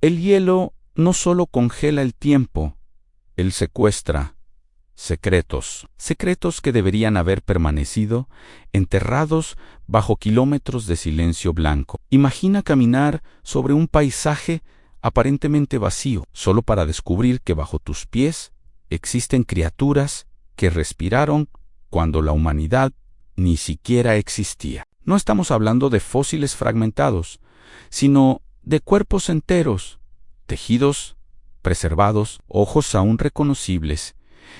El hielo no solo congela el tiempo, él secuestra secretos. Secretos que deberían haber permanecido enterrados bajo kilómetros de silencio blanco. Imagina caminar sobre un paisaje aparentemente vacío, solo para descubrir que bajo tus pies existen criaturas que respiraron cuando la humanidad ni siquiera existía. No estamos hablando de fósiles fragmentados, sino de cuerpos enteros, tejidos preservados, ojos aún reconocibles,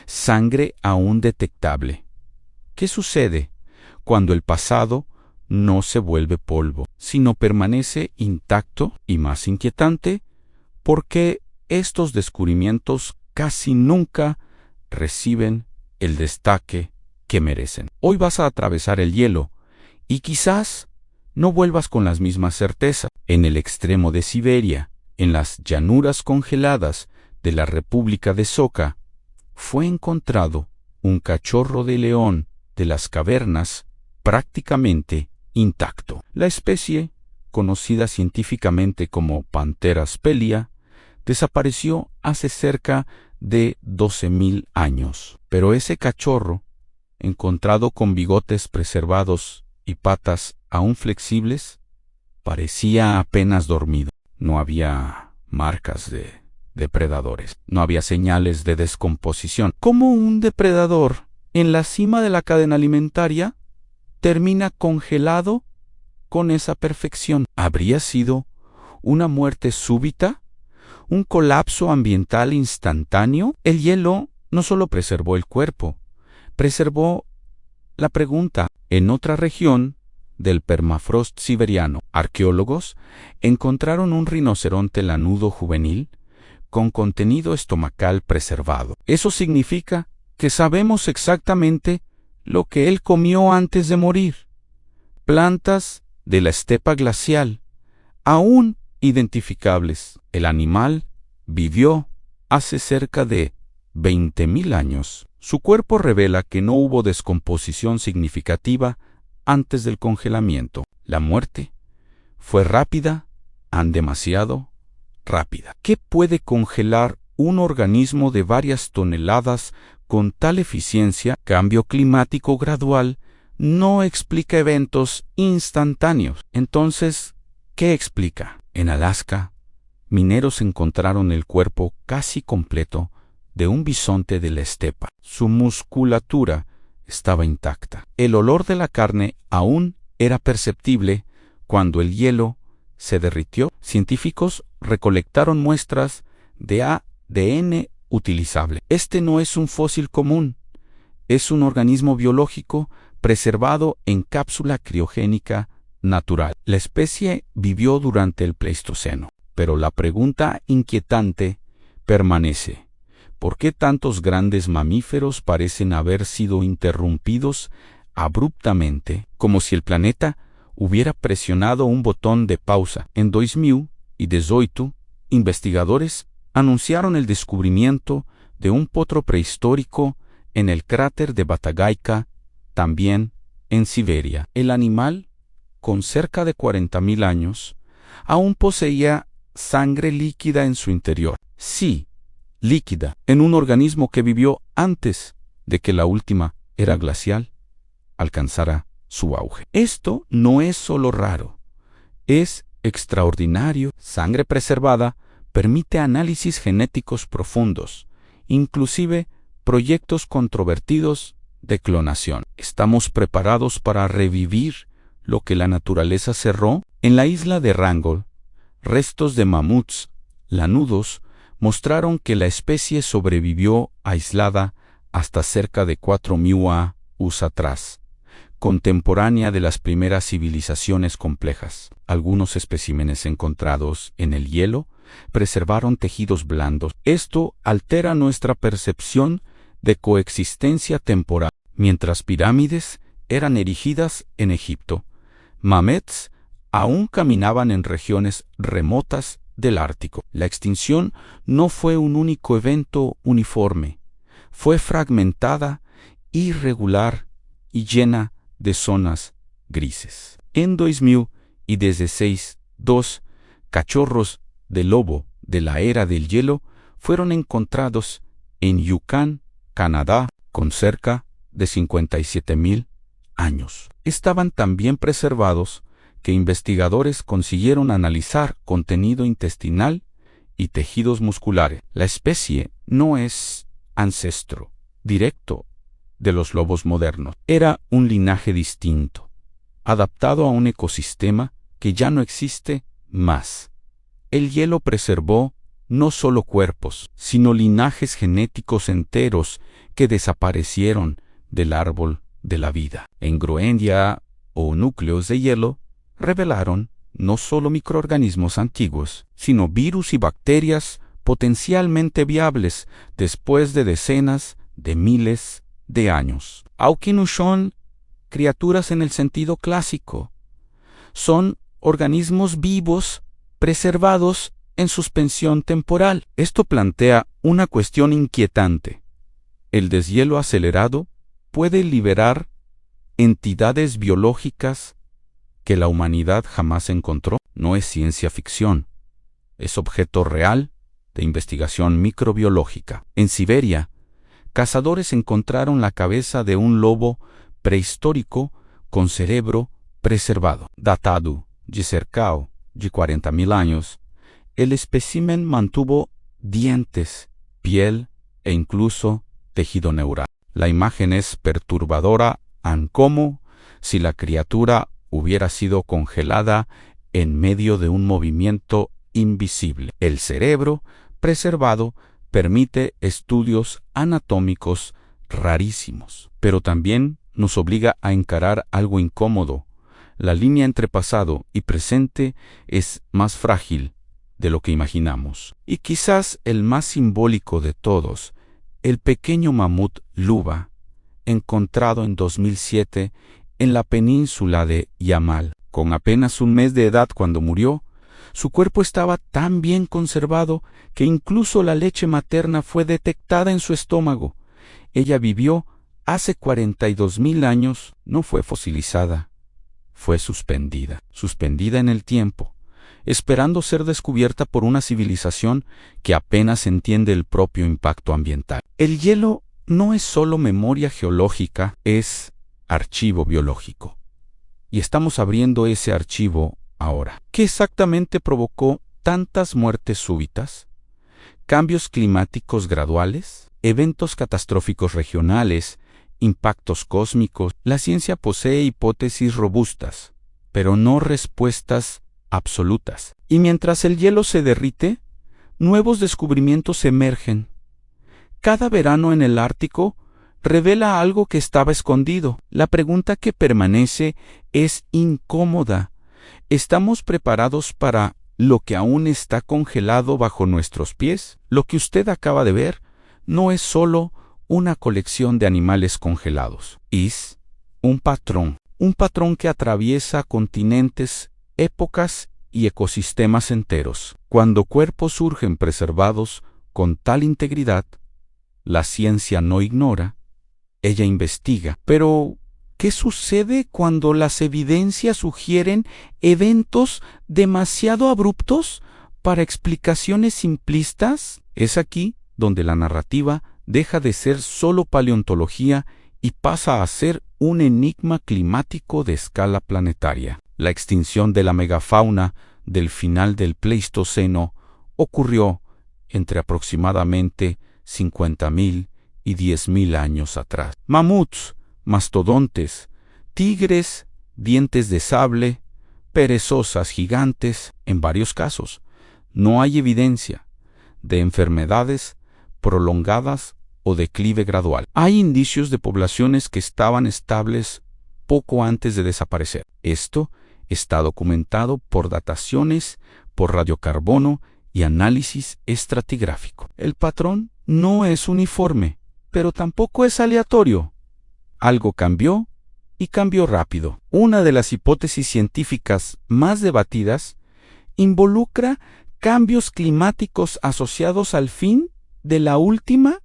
sangre aún detectable. ¿Qué sucede cuando el pasado no se vuelve polvo, sino permanece intacto? Y más inquietante, ¿por qué estos descubrimientos casi nunca reciben el destaque que merecen? Hoy vas a atravesar el hielo y quizás no vuelvas con las mismas certezas. En el extremo de Siberia, en las llanuras congeladas de la República de Soka, fue encontrado un cachorro de león de las cavernas prácticamente intacto. La especie, conocida científicamente como Panthera sphelia, desapareció hace cerca de 12.000 años. Pero ese cachorro, encontrado con bigotes preservados y patas aún flexibles, parecía apenas dormido. No había marcas de depredadores, no había señales de descomposición. ¿Cómo un depredador en la cima de la cadena alimentaria termina congelado con esa perfección? ¿Habría sido una muerte súbita? ¿Un colapso ambiental instantáneo? El hielo no solo preservó el cuerpo, preservó la pregunta. En otra región del permafrost siberiano, arqueólogos encontraron un rinoceronte lanudo juvenil con contenido estomacal preservado. Eso significa que sabemos exactamente lo que él comió antes de morir. Plantas de la estepa glacial, aún identificables. El animal vivió hace cerca de 20.000 años. Su cuerpo revela que no hubo descomposición significativa antes del congelamiento. La muerte fue rápida, demasiado rápida. ¿Qué puede congelar un organismo de varias toneladas con tal eficiencia? Cambio climático gradual no explica eventos instantáneos. Entonces, ¿qué explica? En Alaska, mineros encontraron el cuerpo casi completo de un bisonte de la estepa. Su musculatura estaba intacta. El olor de la carne aún era perceptible cuando el hielo se derritió. Científicos recolectaron muestras de ADN utilizable. Este no es un fósil común, es un organismo biológico preservado en cápsula criogénica natural. La especie vivió durante el Pleistoceno, pero la pregunta inquietante permanece. ¿Por qué tantos grandes mamíferos parecen haber sido interrumpidos abruptamente, como si el planeta hubiera presionado un botón de pausa? En 2018, investigadores anunciaron el descubrimiento de un potro prehistórico en el cráter de Batagaica, también en Siberia. El animal, con cerca de 40.000 años, aún poseía sangre líquida en su interior. Sí, líquida, en un organismo que vivió antes de que la última era glacial alcanzara su auge. Esto no es solo raro, es extraordinario. Sangre preservada permite análisis genéticos profundos, inclusive proyectos controvertidos de clonación. ¿Estamos preparados para revivir lo que la naturaleza cerró? En la isla de Wrangel, restos de mamuts lanudos mostraron que la especie sobrevivió aislada hasta cerca de 4.000 años atrás, contemporánea de las primeras civilizaciones complejas. Algunos especímenes encontrados en el hielo preservaron tejidos blandos. Esto altera nuestra percepción de coexistencia temporal. Mientras pirámides eran erigidas en Egipto, mamets aún caminaban en regiones remotas del Ártico. La extinción no fue un único evento uniforme, fue fragmentada, irregular y llena de zonas grises. En 2016, 2 cachorros de lobo de la era del hielo fueron encontrados en Yukon, Canadá, con cerca de 57.000 años. Estaban tan bien preservados que investigadores consiguieron analizar contenido intestinal y tejidos musculares. La especie no es ancestro directo de los lobos modernos. Era un linaje distinto, adaptado a un ecosistema que ya no existe más. El hielo preservó no solo cuerpos, sino linajes genéticos enteros que desaparecieron del árbol de la vida. En Groenlandia, o núcleos de hielo, revelaron no solo microorganismos antiguos, sino virus y bacterias potencialmente viables después de decenas de miles de años. Aunque no son criaturas en el sentido clásico, son organismos vivos preservados en suspensión temporal. Esto plantea una cuestión inquietante. ¿El deshielo acelerado puede liberar entidades biológicas que la humanidad jamás encontró? No es ciencia ficción, es objeto real de investigación microbiológica. En Siberia, cazadores encontraron la cabeza de un lobo prehistórico con cerebro preservado. Datado de cerca de 40.000 años, el espécimen mantuvo dientes, piel e incluso tejido neural. La imagen es perturbadora, como si la criatura hubiera sido congelada en medio de un movimiento invisible. El cerebro preservado permite estudios anatómicos rarísimos, pero también nos obliga a encarar algo incómodo. La línea entre pasado y presente es más frágil de lo que imaginamos. Y quizás el más simbólico de todos, el pequeño mamut luba, encontrado en 2007 en la península de Yamal. Con apenas un mes de edad cuando murió, su cuerpo estaba tan bien conservado que incluso la leche materna fue detectada en su estómago. Ella vivió hace 42.000 años, no fue fosilizada, fue suspendida en el tiempo, esperando ser descubierta por una civilización que apenas entiende el propio impacto ambiental. El hielo no es solo memoria geológica, es archivo biológico. Y estamos abriendo ese archivo ahora. ¿Qué exactamente provocó tantas muertes súbitas? ¿Cambios climáticos graduales? ¿Eventos catastróficos regionales? ¿Impactos cósmicos? La ciencia posee hipótesis robustas, pero no respuestas absolutas. Y mientras el hielo se derrite, nuevos descubrimientos emergen. Cada verano en el Ártico revela algo que estaba escondido. La pregunta que permanece es incómoda. ¿Estamos preparados para lo que aún está congelado bajo nuestros pies? Lo que usted acaba de ver no es solo una colección de animales congelados. Es un patrón que atraviesa continentes, épocas y ecosistemas enteros. Cuando cuerpos surgen preservados con tal integridad, la ciencia no ignora, ella investiga. Pero, ¿qué sucede cuando las evidencias sugieren eventos demasiado abruptos para explicaciones simplistas? Es aquí donde la narrativa deja de ser solo paleontología y pasa a ser un enigma climático de escala planetaria. La extinción de la megafauna del final del Pleistoceno ocurrió entre aproximadamente 50.000 y 10.000 años atrás. Mamuts, mastodontes, tigres, dientes de sable, perezosas gigantes, en varios casos. No hay evidencia de enfermedades prolongadas o declive gradual. Hay indicios de poblaciones que estaban estables poco antes de desaparecer. Esto está documentado por dataciones, por radiocarbono y análisis estratigráfico. El patrón no es uniforme, pero tampoco es aleatorio. Algo cambió y cambió rápido. Una de las hipótesis científicas más debatidas involucra cambios climáticos asociados al fin de la última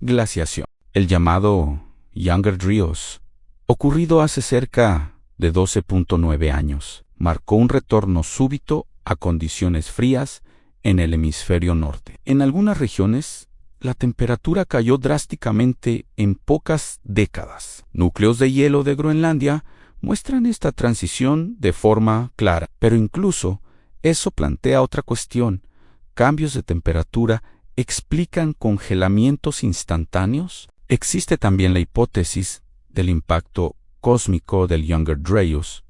glaciación, el llamado Younger Dryas, ocurrido hace cerca de 12.9 años. Marcó un retorno súbito a condiciones frías en el hemisferio norte. En algunas regiones, la temperatura cayó drásticamente en pocas décadas. Núcleos de hielo de Groenlandia muestran esta transición de forma clara, pero incluso eso plantea otra cuestión. ¿Cambios de temperatura explican congelamientos instantáneos? Existe también la hipótesis del impacto cósmico del Younger Dryas.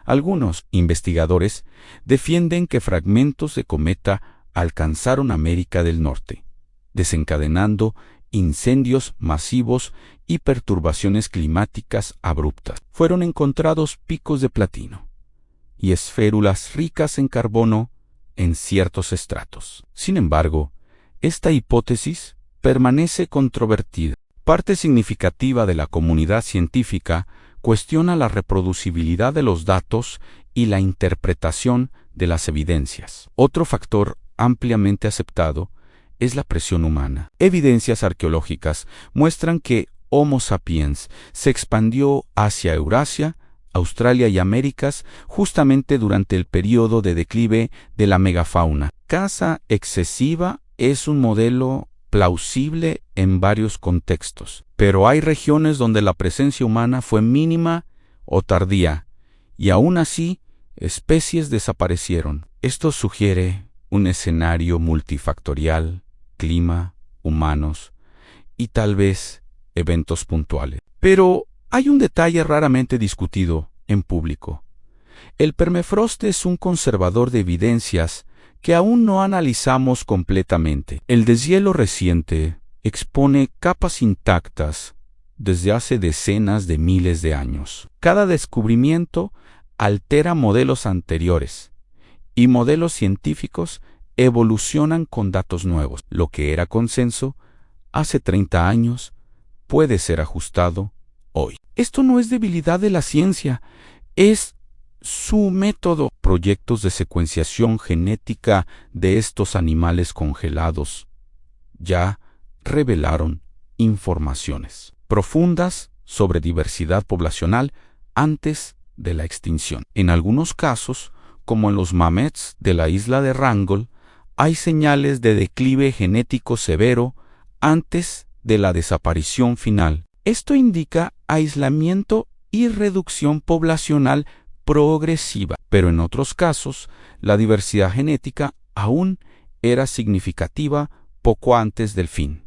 Algunos investigadores defienden que fragmentos de cometa alcanzaron América del Norte, desencadenando incendios masivos y perturbaciones climáticas abruptas. Fueron encontrados picos de platino y esférulas ricas en carbono en ciertos estratos. Sin embargo, esta hipótesis permanece controvertida. Parte significativa de la comunidad científica cuestiona la reproducibilidad de los datos y la interpretación de las evidencias. Otro factor ampliamente aceptado es la presión humana. Evidencias arqueológicas muestran que Homo sapiens se expandió hacia Eurasia, Australia y Américas justamente durante el periodo de declive de la megafauna. Caza excesiva es un modelo plausible en varios contextos, pero hay regiones donde la presencia humana fue mínima o tardía, y aún así, especies desaparecieron. Esto sugiere un escenario multifactorial: clima, humanos y tal vez eventos puntuales. Pero hay un detalle raramente discutido en público. El permafrost es un conservador de evidencias que aún no analizamos completamente. El deshielo reciente expone capas intactas desde hace decenas de miles de años. Cada descubrimiento altera modelos anteriores, y modelos científicos evolucionan con datos nuevos. Lo que era consenso hace 30 años puede ser ajustado hoy. Esto no es debilidad de la ciencia, es su método. Proyectos de secuenciación genética de estos animales congelados ya revelaron informaciones profundas sobre diversidad poblacional antes de la extinción. En algunos casos, como en los mamets de la isla de Wrangel, hay señales de declive genético severo antes de la desaparición final. Esto indica aislamiento y reducción poblacional progresiva, pero en otros casos, la diversidad genética aún era significativa poco antes del fin.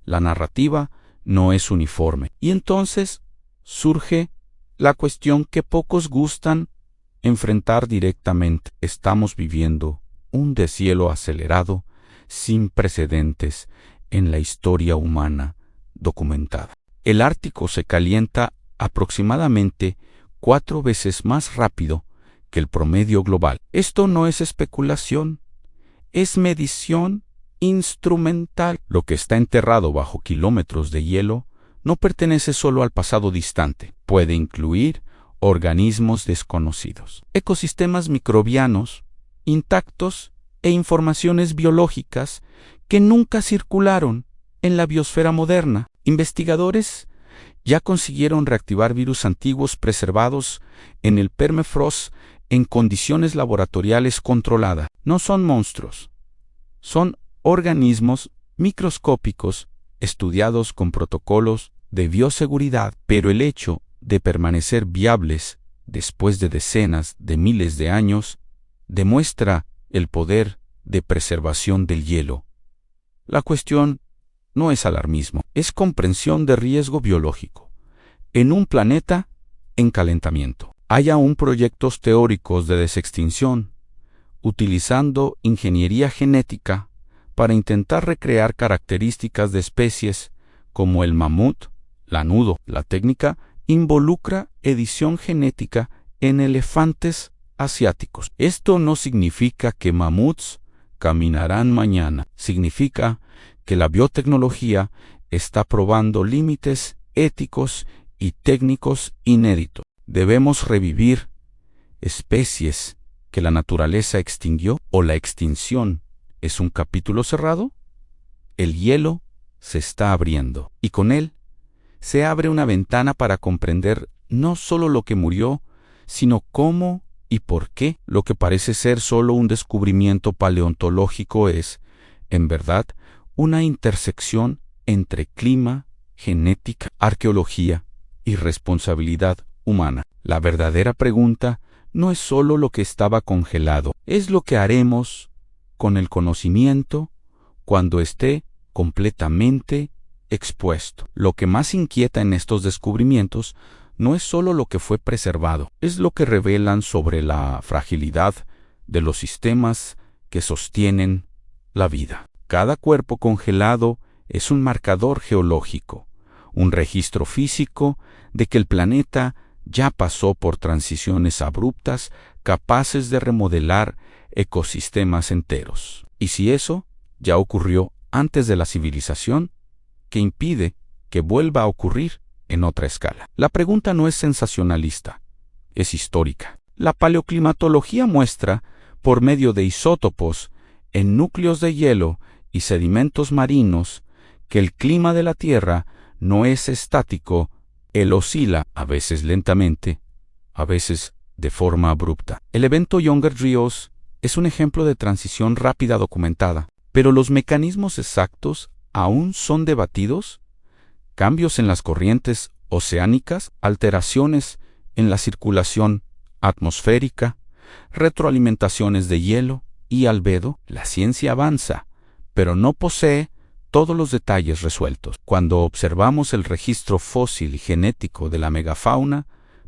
La narrativa no es uniforme, y entonces surge la cuestión que pocos gustan enfrentar directamente. Estamos viviendo un deshielo acelerado sin precedentes en la historia humana documentada. El Ártico se calienta aproximadamente 4 veces más rápido que el promedio global. Esto no es especulación, es medición instrumental. Lo que está enterrado bajo kilómetros de hielo no pertenece solo al pasado distante. Puede incluir organismos desconocidos, ecosistemas microbianos intactos e informaciones biológicas que nunca circularon en la biosfera moderna. Investigadores ya consiguieron reactivar virus antiguos preservados en el permafrost en condiciones laboratoriales controladas. No son monstruos, son organismos microscópicos estudiados con protocolos de bioseguridad, pero el hecho de permanecer viables después de decenas de miles de años demuestra el poder de preservación del hielo. La cuestión no es alarmismo, es comprensión de riesgo biológico. En un planeta en calentamiento, hay aún proyectos teóricos de desextinción, utilizando ingeniería genética para intentar recrear características de especies como el mamut lanudo. La técnica involucra edición genética en elefantes asiáticos. Esto no significa que mamuts caminarán mañana, significa que la biotecnología está probando límites éticos y técnicos inéditos. ¿Debemos revivir especies que la naturaleza extinguió o la extinción es un capítulo cerrado? El hielo se está abriendo y con él se abre una ventana para comprender no solo lo que murió, sino cómo y por qué lo que parece ser solo un descubrimiento paleontológico es, en verdad, una intersección entre clima, genética, arqueología y responsabilidad humana. La verdadera pregunta no es solo lo que estaba congelado, es lo que haremos con el conocimiento cuando esté completamente expuesto. Lo que más inquieta en estos descubrimientos no es solo lo que fue preservado, es lo que revelan sobre la fragilidad de los sistemas que sostienen la vida. Cada cuerpo congelado es un marcador geológico, un registro físico de que el planeta ya pasó por transiciones abruptas capaces de remodelar ecosistemas enteros. Y si eso ya ocurrió antes de la civilización, ¿qué impide que vuelva a ocurrir en otra escala? La pregunta no es sensacionalista, es histórica. La paleoclimatología muestra, por medio de isótopos en núcleos de hielo y sedimentos marinos, que el clima de la Tierra no es estático, él oscila, a veces lentamente, a veces de forma abrupta. El evento Younger-Rios es un ejemplo de transición rápida documentada, pero los mecanismos exactos aún son debatidos. Cambios en las corrientes oceánicas, alteraciones en la circulación atmosférica, retroalimentaciones de hielo y albedo. La ciencia avanza, pero no posee todos los detalles resueltos. Cuando observamos el registro fósil y genético de la megafauna,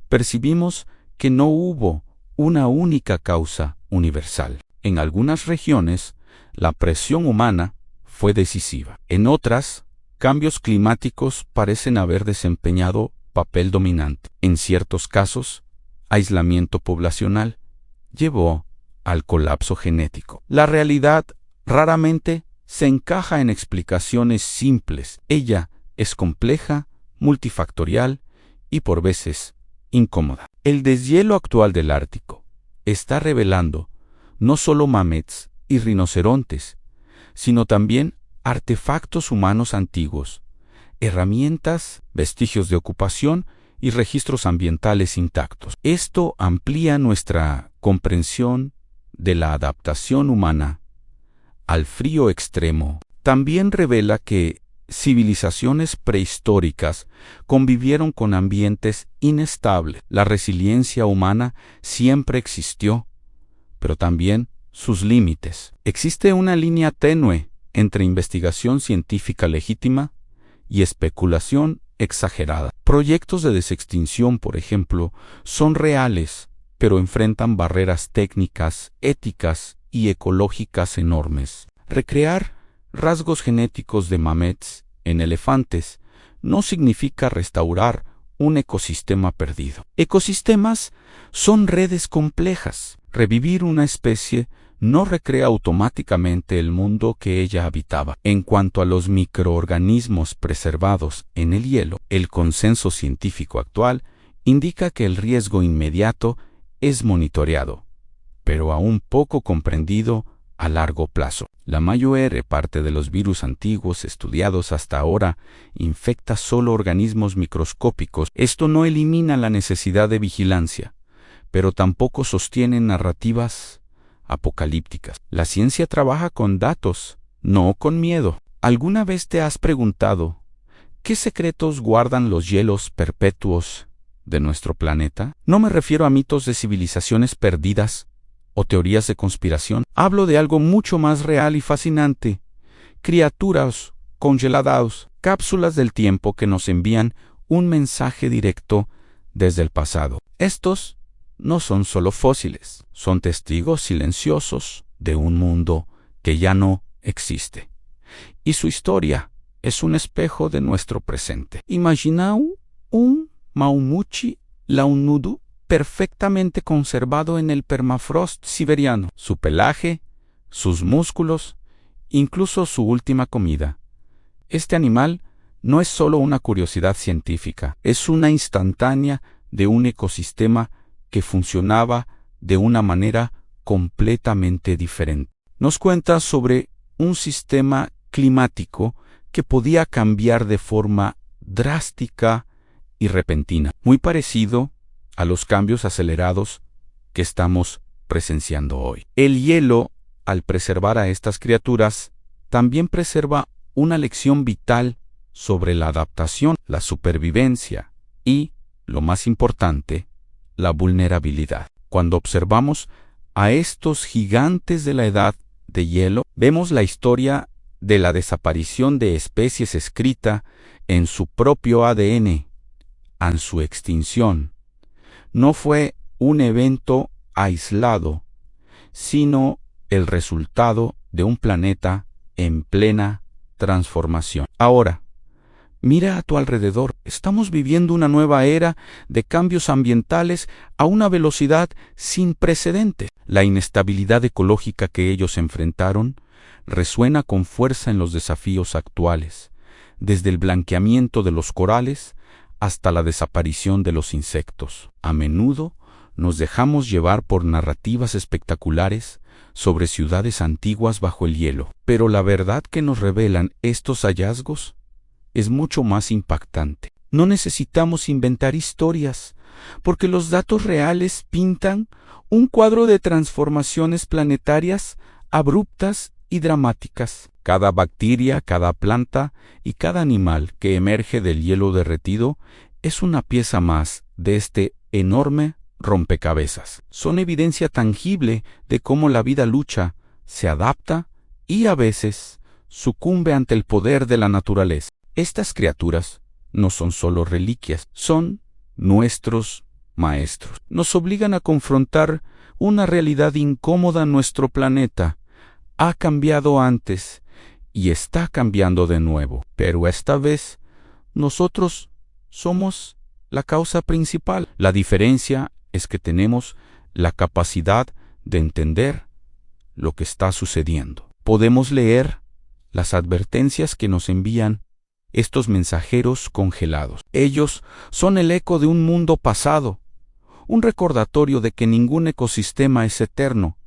percibimos que no hubo una única causa universal. En algunas regiones, la presión humana fue decisiva. En otras, cambios climáticos parecen haber desempeñado papel dominante. En ciertos casos, aislamiento poblacional llevó al colapso genético. La realidad raramente se encaja en explicaciones simples. Ella es compleja, multifactorial y por veces incómoda. El deshielo actual del Ártico está revelando no solo mamets y rinocerontes, sino también artefactos humanos antiguos, herramientas, vestigios de ocupación y registros ambientales intactos. Esto amplía nuestra comprensión de la adaptación humana al frío extremo. También revela que civilizaciones prehistóricas convivieron con ambientes inestables. La resiliencia humana siempre existió, pero también sus límites. Existe una línea tenue entre investigación científica legítima y especulación exagerada. Proyectos de desextinción, por ejemplo, son reales, pero enfrentan barreras técnicas, éticas y ecológicas enormes. Recrear rasgos genéticos de mamets en elefantes no significa restaurar un ecosistema perdido. Ecosistemas son redes complejas. Revivir una especie no recrea automáticamente el mundo que ella habitaba. En cuanto a los microorganismos preservados en el hielo, el consenso científico actual indica que el riesgo inmediato es monitoreado, pero aún poco comprendido a largo plazo. La mayor parte de los virus antiguos estudiados hasta ahora infecta solo organismos microscópicos. Esto no elimina la necesidad de vigilancia, pero tampoco sostiene narrativas apocalípticas. La ciencia trabaja con datos, no con miedo. ¿Alguna vez te has preguntado qué secretos guardan los hielos perpetuos de nuestro planeta? No me refiero a mitos de civilizaciones perdidas o teorías de conspiración. Hablo de algo mucho más real y fascinante. Criaturas congeladas, cápsulas del tiempo que nos envían un mensaje directo desde el pasado. Estos no son solo fósiles, son testigos silenciosos de un mundo que ya no existe. Y su historia es un espejo de nuestro presente. Imagina un maumuchi launudu perfectamente conservado en el permafrost siberiano. Su pelaje, sus músculos, incluso su última comida. Este animal no es solo una curiosidad científica, es una instantánea de un ecosistema que funcionaba de una manera completamente diferente. Nos cuenta sobre un sistema climático que podía cambiar de forma drástica y repentina, muy parecido a los cambios acelerados que estamos presenciando hoy. El hielo, al preservar a estas criaturas, también preserva una lección vital sobre la adaptación, la supervivencia y, lo más importante, la vulnerabilidad. Cuando observamos a estos gigantes de la edad de hielo, vemos la historia de la desaparición de especies escrita en su propio ADN, en su extinción. No fue un evento aislado, sino el resultado de un planeta en plena transformación. Ahora, mira a tu alrededor. Estamos viviendo una nueva era de cambios ambientales a una velocidad sin precedentes. La inestabilidad ecológica que ellos enfrentaron resuena con fuerza en los desafíos actuales, desde el blanqueamiento de los corales hasta la desaparición de los insectos. A menudo nos dejamos llevar por narrativas espectaculares sobre ciudades antiguas bajo el hielo, pero la verdad que nos revelan estos hallazgos es mucho más impactante. No necesitamos inventar historias, porque los datos reales pintan un cuadro de transformaciones planetarias abruptas y dramáticas. Cada bacteria, cada planta y cada animal que emerge del hielo derretido es una pieza más de este enorme rompecabezas. Son evidencia tangible de cómo la vida lucha, se adapta y a veces sucumbe ante el poder de la naturaleza. Estas criaturas no son solo reliquias, son nuestros maestros. Nos obligan a confrontar una realidad incómoda. Nuestro planeta ha cambiado antes y está cambiando de nuevo, pero esta vez nosotros somos la causa principal. La diferencia es que tenemos la capacidad de entender lo que está sucediendo. Podemos leer las advertencias que nos envían estos mensajeros congelados. Ellos son el eco de un mundo pasado, un recordatorio de que ningún ecosistema es eterno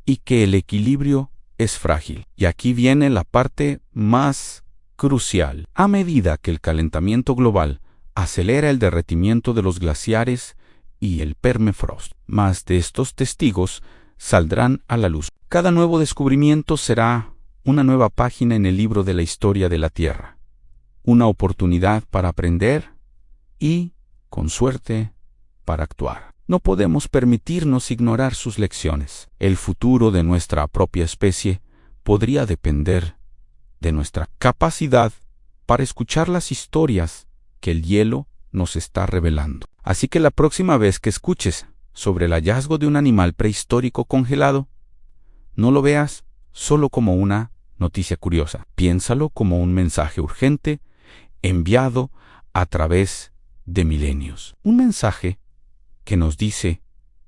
y que el equilibrio es frágil. Y aquí viene la parte más crucial. A medida que el calentamiento global acelera el derretimiento de los glaciares y el permafrost, más de estos testigos saldrán a la luz. Cada nuevo descubrimiento será una nueva página en el libro de la historia de la Tierra, una oportunidad para aprender y, con suerte, para actuar. No podemos permitirnos ignorar sus lecciones. El futuro de nuestra propia especie podría depender de nuestra capacidad para escuchar las historias que el hielo nos está revelando. Así que la próxima vez que escuches sobre el hallazgo de un animal prehistórico congelado, no lo veas solo como una noticia curiosa. Piénsalo como un mensaje urgente enviado a través de milenios. Un mensaje que nos dice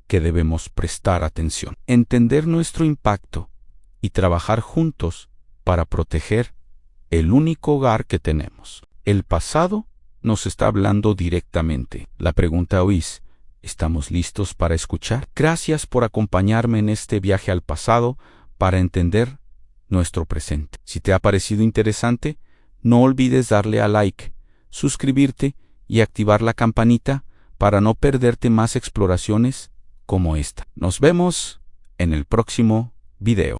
que debemos prestar atención, entender nuestro impacto y trabajar juntos para proteger el único hogar que tenemos. El pasado nos está hablando directamente. La pregunta hoy es: ¿estamos listos para escuchar? Gracias por acompañarme en este viaje al pasado para entender nuestro presente. Si te ha parecido interesante, no olvides darle a like, suscribirte y activar la campanita para no perderte más exploraciones como esta. Nos vemos en el próximo video.